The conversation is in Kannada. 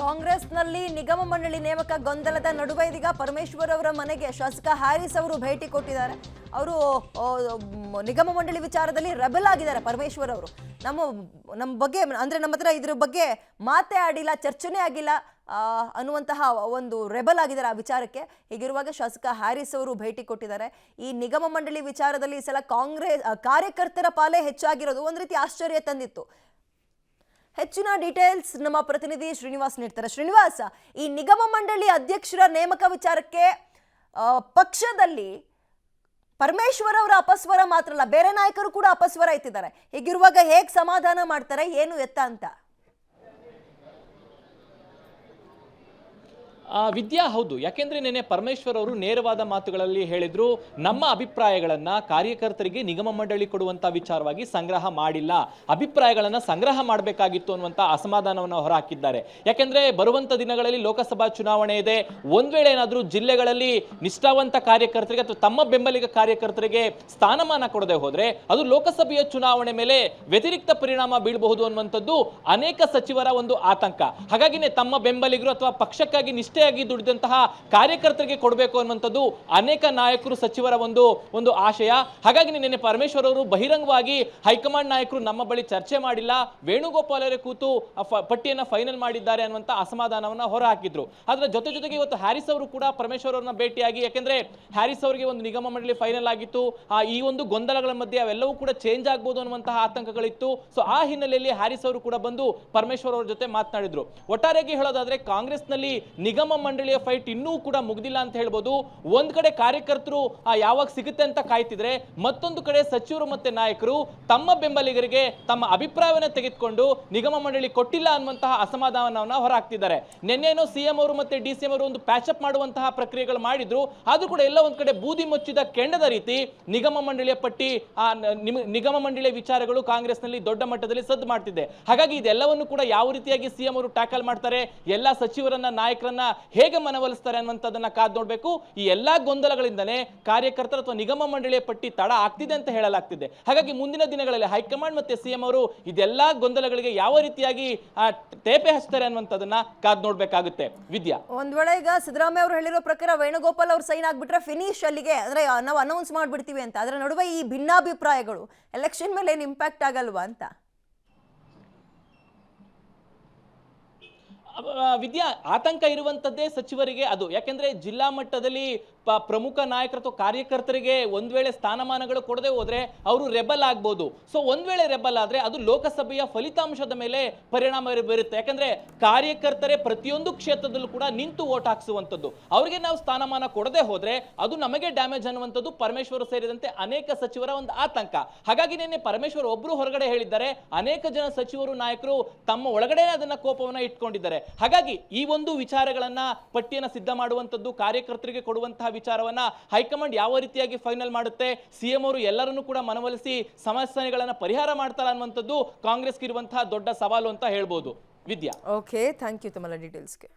ಕಾಂಗ್ರೆಸ್ನಲ್ಲಿ ನಿಗಮ ಮಂಡಳಿ ನೇಮಕ ಗೊಂದಲದ ನಡುವೆ ಇದೀಗ ಪರಮೇಶ್ವರ್ ಅವರ ಮನೆಗೆ ಶಾಸಕ ಹ್ಯಾರಿಸ್ ಅವರು ಭೇಟಿ ಕೊಟ್ಟಿದ್ದಾರೆ. ಅವರು ನಿಗಮ ಮಂಡಳಿ ವಿಚಾರದಲ್ಲಿ ರೆಬೆಲ್ ಆಗಿದ್ದಾರೆ. ಪರಮೇಶ್ವರ್ ಅವರು ನಮ್ಮ ಬಗ್ಗೆ ಅಂದ್ರೆ ನಮ್ಮ ಹತ್ರ ಇದ್ರ ಬಗ್ಗೆ ಮಾತೇ ಆಡಿಲ್ಲ, ಚರ್ಚೆನೇ ಆಗಿಲ್ಲ ಅನ್ನುವಂತಹ ಒಂದು ರೆಬೆಲ್ ಆಗಿದ್ದಾರೆ ಆ ವಿಚಾರಕ್ಕೆ. ಹೀಗಿರುವಾಗ ಶಾಸಕ ಹ್ಯಾರಿಸ್ ಅವರು ಭೇಟಿ ಕೊಟ್ಟಿದ್ದಾರೆ. ಈ ನಿಗಮ ಮಂಡಳಿ ವಿಚಾರದಲ್ಲಿ ಈ ಸಲ ಕಾಂಗ್ರೆಸ್ ಕಾರ್ಯಕರ್ತರ ಪಾಲೇ ಹೆಚ್ಚಾಗಿರೋದು ಒಂದು ರೀತಿ ಆಶ್ಚರ್ಯ ತಂದಿತ್ತು. ಹೆಚ್ಚಿನ ಡೀಟೇಲ್ಸ್ ನಮ್ಮ ಪ್ರತಿನಿಧಿ ಶ್ರೀನಿವಾಸ್ ನೀಡ್ತಾರೆ. ಶ್ರೀನಿವಾಸ್, ಈ ನಿಗಮ ಮಂಡಳಿ ಅಧ್ಯಕ್ಷರ ನೇಮಕ ವಿಚಾರಕ್ಕೆ ಪಕ್ಷದಲ್ಲಿ ಪರಮೇಶ್ವರ್ ಅವರ ಅಪಸ್ವರ ಮಾತ್ರ ಅಲ್ಲ, ಬೇರೆ ನಾಯಕರು ಕೂಡ ಅಪಸ್ವರ ಎತ್ತಿದ್ದಾರೆ. ಹೀಗಿರುವಾಗ ಹೇಗೆ ಸಮಾಧಾನ ಮಾಡ್ತಾರೆ, ಏನು ಎತ್ತ ಅಂತ? ವಿದ್ಯಾ, ಹೌದು. ಯಾಕೆಂದ್ರೆ ನೆನೆ ಪರಮೇಶ್ವರ್ ಅವರು ನೇರವಾದ ಮಾತುಗಳಲ್ಲಿ ಹೇಳಿದ್ರು, ನಮ್ಮ ಅಭಿಪ್ರಾಯಗಳನ್ನ ಕಾರ್ಯಕರ್ತರಿಗೆ ನಿಗಮ ಮಂಡಳಿ ಕೊಡುವಂತ ವಿಚಾರವಾಗಿ ಸಂಗ್ರಹ ಮಾಡಿಲ್ಲ, ಅಭಿಪ್ರಾಯಗಳನ್ನ ಸಂಗ್ರಹ ಮಾಡಬೇಕಾಗಿತ್ತು ಅನ್ನುವಂತ ಅಸಮಾಧಾನವನ್ನು ಹೊರಹಾಕಿದ್ದಾರೆ. ಯಾಕೆಂದ್ರೆ ಬರುವಂತ ದಿನಗಳಲ್ಲಿ ಲೋಕಸಭಾ ಚುನಾವಣೆ ಇದೆ. ಒಂದ್ ವೇಳೆ ಏನಾದ್ರೂ ಜಿಲ್ಲೆಗಳಲ್ಲಿ ನಿಷ್ಠಾವಂತ ಕಾರ್ಯಕರ್ತರಿಗೆ ಅಥವಾ ತಮ್ಮ ಬೆಂಬಲಿಗ ಕಾರ್ಯಕರ್ತರಿಗೆ ಸ್ಥಾನಮಾನ ಕೊಡದೆ ಹೋದ್ರೆ ಅದು ಲೋಕಸಭೆಯ ಚುನಾವಣೆ ಮೇಲೆ ವ್ಯತಿರಿಕ್ತ ಪರಿಣಾಮ ಬೀಳಬಹುದು ಅನ್ನುವಂಥದ್ದು ಅನೇಕ ಸಚಿವರ ಒಂದು ಆತಂಕ. ಹಾಗಾಗಿನೇ ತಮ್ಮ ಬೆಂಬಲಿಗರು ಅಥವಾ ಪಕ್ಷಕ್ಕಾಗಿ ನಿಷ್ಠೆ ದುಡಿದಂತಹ ಕಾರ್ಯಕರ್ತರಿಗೆ ಕೊಡಬೇಕು ಅನ್ನುವಂಥದ್ದು ಅನೇಕ ನಾಯಕರು ಸಚಿವರ ಒಂದು ಆಶಯ. ಹಾಗಾಗಿ ನಿನ್ನೆ ಪರಮೇಶ್ವರ್ ಅವರು ಬಹಿರಂಗವಾಗಿ ಹೈಕಮಾಂಡ್ ನಾಯಕರು ನಮ್ಮ ಬಳಿ ಚರ್ಚೆ ಮಾಡಿಲ್ಲ, ವೇಣುಗೋಪಾಲ್ ಅವರೇ ಕೂತು ಪಟ್ಟಿಯನ್ನ ಫೈನಲ್ ಮಾಡಿದ್ದಾರೆ ಅನ್ನುವಂತ ಅಸಮಾಧಾನವನ್ನ ಹೊರಹಾಕಿದ್ರು. ಅದರ ಜೊತೆಗೆ ಇವತ್ತು ಹ್ಯಾರಿಸ್ ಅವರು ಕೂಡ ಪರಮೇಶ್ವರ್ ಅವರನ್ನ ಭೇಟಿಯಾಗಿ, ಯಾಕೆಂದ್ರೆ ಹ್ಯಾರಿಸ್ ಅವರಿಗೆ ಒಂದು ನಿಗಮ ಮಂಡಳಿ ಫೈನಲ್ ಆಗಿತ್ತು, ಈ ಒಂದು ಗೊಂದಲಗಳ ಮಧ್ಯೆ ಅವೆಲ್ಲವೂ ಕೂಡ ಚೇಂಜ್ ಆಗ್ಬೋದು ಅನ್ನುವಂತಹ ಆತಂಕಗಳಿತ್ತು. ಸೊ ಆ ಹಿನ್ನೆಲೆಯಲ್ಲಿ ಹ್ಯಾರಿಸ್ ಅವರು ಕೂಡ ಬಂದು ಪರಮೇಶ್ವರ್ ಅವರ ಜೊತೆ ಮಾತನಾಡಿದ್ರು. ಒಟ್ಟಾರೆಯಾಗಿ ಹೇಳೋದಾದ್ರೆ ಕಾಂಗ್ರೆಸ್ನಲ್ಲಿ ನಿಗಮ ಮಂಡಳಿಯ ಫೈಟ್ ಇನ್ನೂ ಕೂಡ ಮುಗಿದಿಲ್ಲ ಅಂತ ಹೇಳ್ಬೋದು. ಒಂದ್ ಕಡೆ ಕಾರ್ಯಕರ್ತರು ಯಾವಾಗ ಸಿಗುತ್ತೆ ಅಂತ ಕಾಯ್ತಿದ್ರೆ, ಮತ್ತೊಂದು ಕಡೆ ಸಚಿವರು ಮತ್ತೆ ನಾಯಕರು ತಮ್ಮ ಬೆಂಬಲಿಗರಿಗೆ ತಮ್ಮ ಅಭಿಪ್ರಾಯವನ್ನ ತೆಗೆದುಕೊಂಡು ನಿಗಮ ಮಂಡಳಿ ಕೊಟ್ಟಿಲ್ಲ ಅನ್ನುವಂತಹ ಅಸಮಾಧಾನವನ್ನ ಹೊರಹಾಕ್ತಿದ್ದಾರೆ. ನಿನ್ನೇನೋ ಸಿಎಂ ಅವರು ಮತ್ತೆ ಡಿಸಿಎಂ ಅವರು ಒಂದು ಪ್ಯಾಚಪ್ ಮಾಡುವಂತಹ ಪ್ರಕ್ರಿಯೆಗಳು ಮಾಡಿದ್ರು, ಆದ್ರೂ ಕೂಡ ಎಲ್ಲ ಒಂದ್ ಕಡೆ ಬೂದಿ ಮುಚ್ಚಿದ ಕೆಂಡದ ರೀತಿ ನಿಗಮ ಮಂಡಳಿಯ ಪಟ್ಟಿ ನಿಗಮ ಮಂಡಳಿಯ ವಿಚಾರಗಳು ಕಾಂಗ್ರೆಸ್ನಲ್ಲಿ ದೊಡ್ಡ ಮಟ್ಟದಲ್ಲಿ ಸದ್ದು ಮಾಡ್ತಿದೆ. ಹಾಗಾಗಿ ಇದೆಲ್ಲವನ್ನು ಕೂಡ ಯಾವ ರೀತಿಯಾಗಿ ಸಿಎಂ ಅವರು ಟ್ಯಾಕಲ್ ಮಾಡ್ತಾರೆ, ಎಲ್ಲಾ ಸಚಿವರನ್ನ ನಾಯಕರನ್ನ ಹೇಗೆ ಮನವೊಲಿಸ್ತಾರೆ ಅನ್ನುವಂಥದ್ದನ್ನ ಕಾದ್ ನೋಡ್ಬೇಕು. ಈ ಎಲ್ಲಾ ಗೊಂದಲಗಳಿಂದನೇ ಕಾರ್ಯಕರ್ತರ ಅಥವಾ ನಿಗಮ ಮಂಡಳಿಯ ಪಟ್ಟಿ ತಡ ಆಗ್ತಿದೆ ಅಂತ ಹೇಳಲಾಗ್ತಿದೆ. ಹಾಗಾಗಿ ಮುಂದಿನ ದಿನಗಳಲ್ಲಿ ಹೈಕಮಾಂಡ್ ಮತ್ತೆ ಸಿಎಂ ಅವರು ಇದೆಲ್ಲಾ ಗೊಂದಲಗಳಿಗೆ ಯಾವ ರೀತಿಯಾಗಿ ತೇಪೆ ಹಚ್ತಾರೆ ಅನ್ನುವಂಥದ್ದನ್ನ ಕಾದ್ ನೋಡ್ಬೇಕಾಗುತ್ತೆ. ವಿದ್ಯಾ, ಒಂದ್ ವೇಳೆ ಈಗ ಸಿದ್ದರಾಮಯ್ಯ ಅವರು ಹೇಳಿರೋ ಪ್ರಕಾರ ವೇಣುಗೋಪಾಲ್ ಅವರು ಸೈನ್ ಆಗ್ಬಿಟ್ರೆ ಫಿನಿಶ್ ಅಲ್ಲಿಗೆ, ಅಂದ್ರೆ ನಾವು ಅನೌನ್ಸ್ ಮಾಡ್ಬಿಡ್ತೀವಿ ಅಂತ. ಅದರ ನಡುವೆ ಈ ಭಿನ್ನಾಭಿಪ್ರಾಯಗಳು ಎಲೆಕ್ಷನ್ ಮೇಲೆ ಏನು ಇಂಪ್ಯಾಕ್ಟ್ ಆಗಲ್ವಾ ಅಂತ? ವಿದ್ಯಾ, ಆತಂಕ ಇರುವಂತದ್ದೇ ಸಚಿವರಿಗೆ ಅದು. ಯಾಕೆಂದ್ರೆ ಜಿಲ್ಲಾ ಮಟ್ಟದಲ್ಲಿ ಪ್ರಮುಖ ನಾಯಕರು ಅಥವಾ ಕಾರ್ಯಕರ್ತರಿಗೆ ಒಂದ್ ವೇಳೆ ಸ್ಥಾನಮಾನಗಳು ಕೊಡದೆ ಹೋದ್ರೆ ಅವರು ರೆಬಲ್ ಆಗ್ಬೋದು. ಸೊ ಒಂದ್ ವೇಳೆ ರೆಬಲ್ ಆದ್ರೆ ಅದು ಲೋಕಸಭೆಯ ಫಲಿತಾಂಶದ ಮೇಲೆ ಪರಿಣಾಮ ಬೀರುತ್ತೆ. ಯಾಕಂದ್ರೆ ಕಾರ್ಯಕರ್ತರೇ ಪ್ರತಿಯೊಂದು ಕ್ಷೇತ್ರದಲ್ಲೂ ಕೂಡ ನಿಂತು ವೋಟ್ ಹಾಕಿಸುವಂತದ್ದು. ಅವರಿಗೆ ನಾವು ಸ್ಥಾನಮಾನ ಕೊಡದೆ ಹೋದ್ರೆ ಅದು ನಮಗೆ ಡ್ಯಾಮೇಜ್ ಅನ್ನುವಂಥದ್ದು ಪರಮೇಶ್ವರ್ ಸೇರಿದಂತೆ ಅನೇಕ ಸಚಿವರ ಒಂದು ಆತಂಕ. ಹಾಗಾಗಿ ನಿನ್ನೆ ಪರಮೇಶ್ವರ್ ಒಬ್ರು ಹೊರಗಡೆ ಹೇಳಿದ್ದಾರೆ, ಅನೇಕ ಜನ ಸಚಿವರು ನಾಯಕರು ತಮ್ಮ ಒಳಗಡೆ ಅದನ್ನ ಕೋಪವನ್ನ ಇಟ್ಕೊಂಡಿದ್ದಾರೆ. ಹಾಗಾಗಿ ಈ ಒಂದು ವಿಚಾರಗಳನ್ನ ಪಟ್ಟಿಯನ್ನ ಸಿದ್ಧ ಮಾಡುವಂತದ್ದು, ಕಾರ್ಯಕರ್ತರಿಗೆ ಕೊಡುವಂತಹ ವಿಚಾರವನ್ನ ಹೈಕಮಾಂಡ್ ಯಾವ ರೀತಿಯಾಗಿ ಫೈನಲ್ ಮಾಡುತ್ತೆ, ಸಿಎಂ ಅವರು ಎಲ್ಲರನ್ನೂ ಕೂಡ ಮನವೊಲಿಸಿ ಸಮಸ್ಯೆಗಳನ್ನ ಪರಿಹಾರ ಮಾಡ್ತಾರೆ ಅನ್ನುವಂಥದ್ದು ಕಾಂಗ್ರೆಸ್ಗೆ ಇರುವಂತಹ ದೊಡ್ಡ ಸವಾಲು ಅಂತ ಹೇಳ್ಬೋದು. ವಿದ್ಯಾ, ಓಕೆ, ಥ್ಯಾಂಕ್ ಯು ತಮ್ಮ ಡೀಟೇಲ್ಸ್ಗೆ.